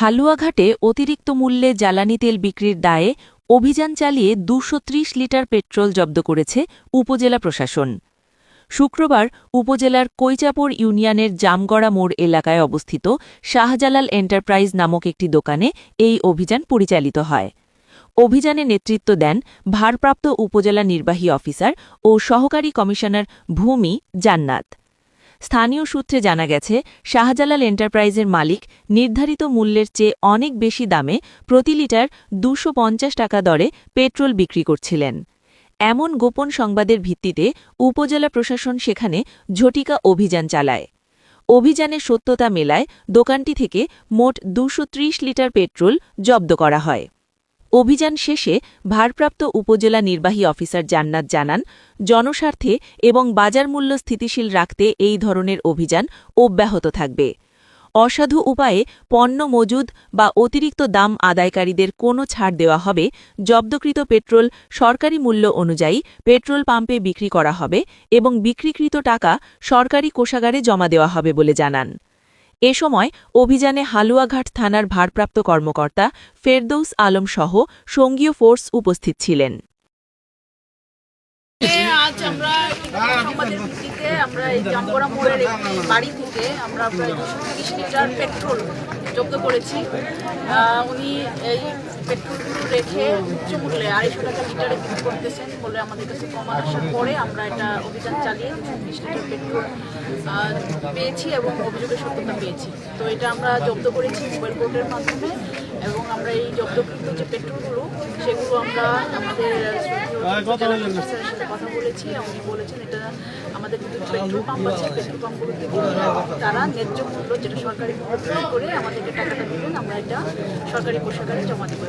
হালুয়াঘাটে অতিরিক্ত মূল্যে জ্বালানি তেল বিক্রির দায়ে অভিযান চালিয়ে ২৩০ লিটার পেট্রোল জব্দ করেছে উপজেলা প্রশাসন। শুক্রবার উপজেলার কৈচাপুর ইউনিয়নের জামগড়া মোড় এলাকায় অবস্থিত শাহজালাল এন্টারপ্রাইজ নামক একটি দোকানে এই অভিযান পরিচালিত হয়। অভিযানে নেতৃত্ব দেন ভারপ্রাপ্ত উপজেলা নির্বাহী অফিসার ও সহকারী কমিশনার ভূমি জান্নাত। স্থানীয় সূত্রে জানা গেছে, শাহজালাল এন্টারপ্রাইজের মালিক নির্ধারিত মূল্যের চেয়ে অনেক বেশি দামে প্রতি লিটার ২৫০ টাকা দরে পেট্রোল বিক্রি করছিলেন। এমন গোপন সংবাদের ভিত্তিতে উপজেলা প্রশাসন সেখানে ঝটিকা অভিযান চালায়। অভিযানের সত্যতা মেলায় দোকানটি থেকে মোট ২৩০ লিটার পেট্রোল জব্দ করা হয়। অভিযান শেষে ভারপ্রাপ্ত উপজেলা নির্বাহী অফিসার জান্নাত জানান, জনস্বার্থে এবং বাজার মূল্য স্থিতিশীল রাখতে এই ধরনের অভিযান অব্যাহত থাকবে। অসাধু উপায়ে পণ্য মজুদ বা অতিরিক্ত দাম আদায়কারীদের কোনো ছাড় দেওয়া হবে। জব্দকৃত পেট্রোল সরকারি মূল্য অনুযায়ী পেট্রোল পাম্পে বিক্রি করা হবে এবং বিক্রিকৃত টাকা সরকারি কোষাগারে জমা দেওয়া হবে বলে জানান। এ সময় অভিযানে হালুয়াঘাট থানার ভারপ্রাপ্ত কর্মকর্তা ফেরদৌস আলম সহ সঙ্গীয় ফোর্স উপস্থিত ছিলেন। আজ আমরা আমাদের ভিত্তিতে আমরা এই জামগড়া মোড়ের একটি বাড়ি থেকে আমরা প্রায় ২৩০ লিটার পেট্রোল জব্দ করেছি। উনি এই পেট্রোলগুলো রেখে উচ্চ মূল্যে ২৫০ টাকা লিটারে বিক্রি করতেছেন বলে আমাদের কাছে প্রমাণ আসার পরে আমরা এটা অভিযান চালিয়ে ২৩ লিটার পেট্রোল পেয়েছি এবং অভিযোগের সত্যতা পেয়েছি। তো এটা আমরা জব্দ করেছি মোবাইল কোর্টের মাধ্যমে এবং আমরা এই জব্দকৃত যে পেট্রোলগুলো সেগুলো আমরা আমাদের অফিসারের সাথে কথা বলেছি। উনি বলেছেন এটা আমাদের কিন্তু পেট্রোল পাম্প আছে, পেট্রোল পাম্পগুলো থেকে তারা ন্যায্য মূল্য যেটা সরকারি মূল্য করে আমাদেরকে টাকাটা দিবেন, আমরা এটা সরকারি কোষাগারে জমা দেবো।